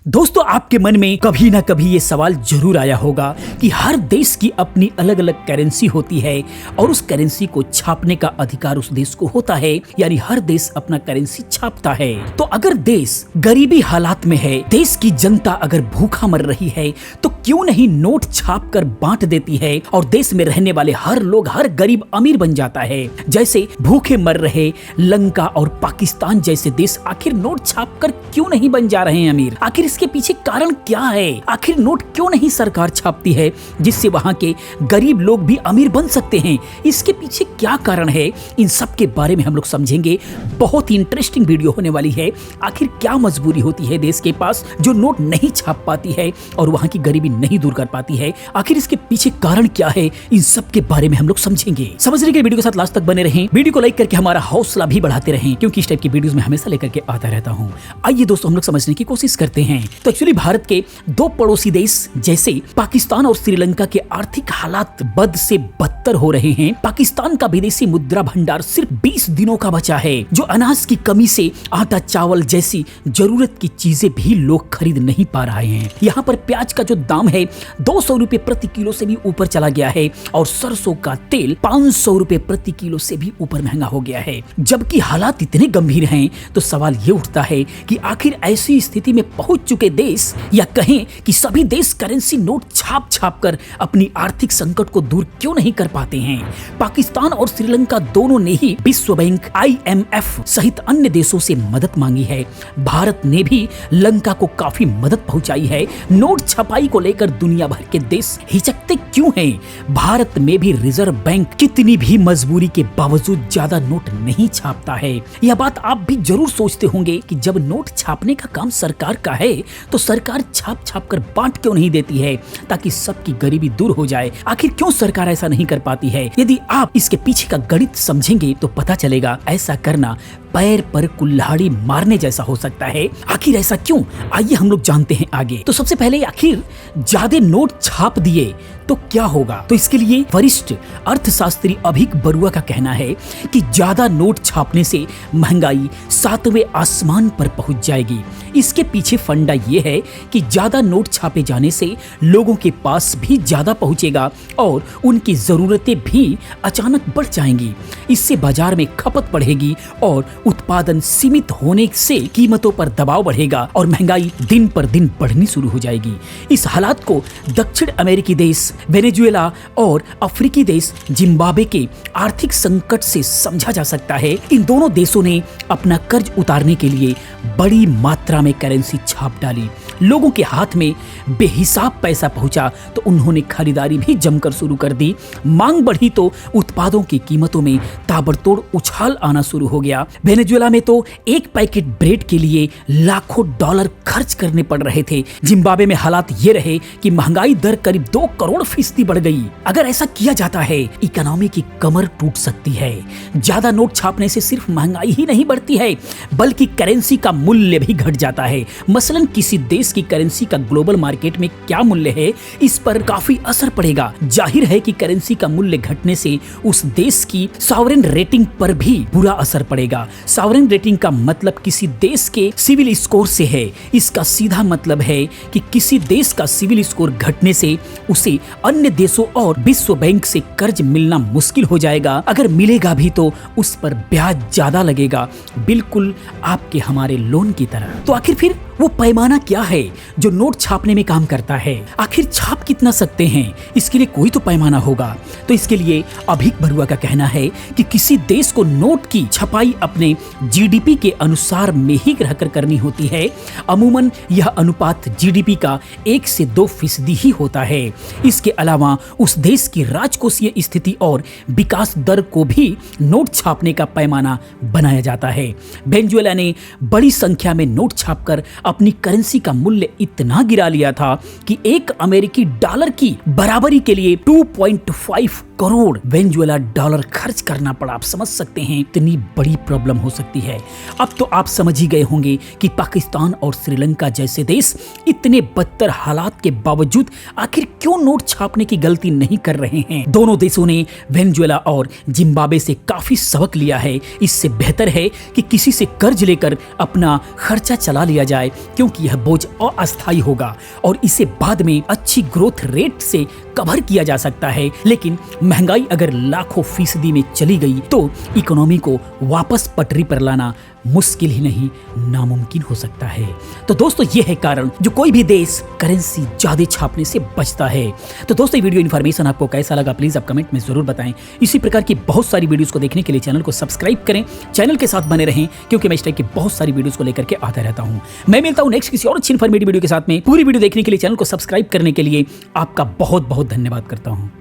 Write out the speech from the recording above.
दोस्तों, आपके मन में कभी ना कभी ये सवाल जरूर आया होगा कि हर देश की अपनी अलग अलग करेंसी होती है और उस करेंसी को छापने का अधिकार उस देश को होता है, यानी हर देश अपना करेंसी छापता है। तो अगर देश गरीबी हालात में है, देश की जनता अगर भूखा मर रही है, तो क्यों नहीं नोट छाप कर बांट देती है और देश में रहने वाले हर लोग, हर गरीब अमीर बन जाता है। जैसे भूखे मर रहे लंका और पाकिस्तान जैसे देश आखिर नोट छाप कर क्यों नहीं बन जा रहे हैं अमीर? आखिर इसके पीछे कारण क्या है? आखिर नोट क्यों नहीं सरकार छापती है जिससे वहां के गरीब लोग भी अमीर बन सकते हैं? इसके पीछे क्या कारण है? इन सब के बारे में हम लोग समझेंगे। बहुत ही इंटरेस्टिंग वीडियो होने वाली है। आखिर क्या मजबूरी होती है देश के पास जो नोट नहीं छाप पाती है और वहां की गरीबी नहीं दूर कर पाती है? आखिर इसके पीछे कारण क्या है? इन सब के बारे में हम लोग समझेंगे। समझने के लिए वीडियो के साथ लास्ट तक बने रहें। वीडियो को लाइक करके हमारा हौसला भी बढ़ाते रहें, क्योंकि इस टाइप की वीडियोस में हमेशा लेकर के आता रहता हूं। आइए दोस्तों, हम लोग समझने की कोशिश करते हैं। तो एक्चुअली भारत के दो पड़ोसी देश जैसे पाकिस्तान और श्रीलंका के आर्थिक हालात बद से बदतर हो रहे हैं। पाकिस्तान का विदेशी मुद्रा भंडार सिर्फ 20 दिनों का बचा है, जो अनाज की कमी से आटा चावल जैसी जरूरत की चीजें भी लोग खरीद नहीं पा रहे हैं। यहाँ पर प्याज का जो दाम है 200 रुपए प्रति किलो से भी ऊपर चला गया है और सरसों का तेल 500 रुपए प्रति किलो से भी ऊपर महंगा हो गया है। जबकि हालात इतने गंभीर हैं, तो सवाल ये उठता है कि आखिर ऐसी स्थिति में पहुंच चुके देश, या कहें कि सभी देश करेंसी नोट छाप छाप कर अपनी आर्थिक संकट को दूर क्यों नहीं कर पाते हैं? पाकिस्तान और श्रीलंका दोनों ने ही विश्व बैंक, IMF सहित अन्य देशों से मदद मांगी है। भारत ने भी लंका को काफी मदद पहुंचाई है। नोट छपाई को लेकर दुनिया भर के देश हिचकते क्यों हैं? भारत में भी रिजर्व बैंक कितनी भी मजबूरी के बावजूद ज्यादा नोट नहीं छापता है। यह बात आप भी जरूर सोचते होंगे कि जब नोट छापने का काम सरकार का है, तो सरकार छाप छाप कर बांट क्यों नहीं देती है ताकि सबकी गरीबी दूर हो जाए? आखिर क्यों सरकार ऐसा नहीं कर पाती है? यदि आप इसके पीछे का गणित समझेंगे तो पता चलेगा ऐसा करना पैर पर कुल्हाड़ी मारने जैसा हो सकता है। आखिर ऐसा क्यों? आइए हम लोग जानते हैं आगे। तो सबसे पहले, आखिर ज्यादा नोट छाप दिए तो क्या होगा? तो इसके लिए वरिष्ठ अर्थशास्त्री अभिक बरुआ का कहना है कि ज्यादा नोट छापने से महंगाई 7वें आसमान पर पहुंच जाएगी। इसके पीछे फंडा ये है कि ज्यादा नोट छापे जाने से लोगों के पास भी ज्यादा पहुंचेगा और उनकी जरूरतें भी अचानक बढ़ जाएंगी। इससे बाजार में खपत बढ़ेगी और उत्पादन सीमित होने से कीमतों पर दबाव बढ़ेगा और महंगाई दिन पर दिन बढ़नी शुरू हो जाएगी। इस हालात को दक्षिण अमेरिकी देश वेनेजुएला और अफ्रीकी देश जिम्बाब्वे के आर्थिक संकट से समझा जा सकता है। इन दोनों देशों ने अपना कर्ज उतारने के लिए बड़ी मात्रा में करेंसी छाप डाली। लोगों के हाथ में बेहिसाब पैसा पहुंचा तो उन्होंने खरीदारी भी जमकर शुरू कर दी। मांग बढ़ी तो उत्पादों की कीमतों में ताबड़तोड़ उछाल आना शुरू हो गया। वेनेजुएला में तो एक पैकेट ब्रेड के लिए लाखों डॉलर खर्च करने पड़ रहे थे। जिम्बाब्वे में हालात ये रहे कि महंगाई दर करीब 2 करोड़ फीसदी बढ़ गई। अगर ऐसा किया जाता है, इकोनॉमी की कमर टूट सकती है। ज्यादा नोट छापने से सिर्फ महंगाई ही नहीं बढ़ती है, बल्कि करेंसी का मूल्य भी घट जाता है। मसलन किसी देश की करेंसी का ग्लोबल मार्केट में क्या मूल्य है, इस पर काफी असर पड़ेगा। जाहिर है कि करेंसी का मूल्य घटने से उस देश की सॉवरेन रेटिंग पर भी बुरा असर पड़ेगा। सॉवरेन रेटिंग का मतलब किसी देश के सिविल स्कोर से है। इसका सीधा मतलब है कि किसी देश का सिविल स्कोर घटने से उसे अन्य देशों और विश्व बैंक से कर्ज मिलना मुश्किल हो जाएगा। अगर मिलेगा भी तो उस पर ब्याज ज्यादा लगेगा, बिल्कुल आपके हमारे लोन की तरह। तो आखिर फिर वो पैमाना क्या है जो नोट छापने में काम करता है? आखिर छाप कितना सकते हैं? इसके लिए कोई तो पैमाना होगा। तो इसके लिए अभिक बरुआ का कहना है कि किसी देश को नोट की छपाई अपने GDP के अनुसार में ही रहकर करनी होती है। अमूमन यह अनुपात GDP का 1 से 2% ही होता है। इसके अलावा उस देश की राजकोषीय स्थिति और विकास दर को भी नोट छापने का पैमाना बनाया जाता है। वेनेजुएला ने बड़ी संख्या में नोट छापकर अपनी करेंसी का मूल्य इतना गिरा लिया था कि एक अमेरिकी डॉलर की बराबरी के लिए 2.5 करोड़ वेनेजुएला डॉलर खर्च करना पड़ा। आप समझ सकते हैं इतनी बड़ी प्रॉब्लम हो सकती है। अब तो आप समझ ही गए होंगे कि पाकिस्तान और श्रीलंका जैसे देश इतने बदतर हालात के बावजूद आखिर क्यों नोट छापने की गलती नहीं कर रहे हैं। दोनों देशों ने वेनेजुएला और जिम्बाब्वे से काफी सबक लिया है। इससे बेहतर है कि किसी से कर्ज लेकर अपना खर्चा चला लिया जाए, क्योंकि यह बोझ अस्थायी होगा और इसे बाद में अच्छी ग्रोथ रेट से कवर किया जा सकता है। लेकिन महंगाई अगर लाखों फीसदी में चली गई तो इकोनॉमी को वापस पटरी पर लाना मुश्किल ही नहीं नामुमकिन हो सकता है। तो दोस्तों ये है कारण जो कोई भी देश करेंसी ज्यादा छापने से बचता है। तो दोस्तों ये वीडियो इन्फॉर्मेशन आपको कैसा लगा प्लीज आप कमेंट में जरूर बताएं। इसी प्रकार की बहुत सारी वीडियोस को देखने के लिए चैनल को सब्सक्राइब करें, चैनल के साथ बने रहें क्योंकि मैं इस टाइप की बहुत सारी वीडियोस को लेकर के आता रहता हूं। मैं मिलता हूं नेक्स्ट किसी और अच्छी इन्फॉर्मेटिव वीडियो के साथ में। पूरी वीडियो देखने के लिए चैनल को सब्सक्राइब करने के लिए आपका बहुत बहुत धन्यवाद करता हूं।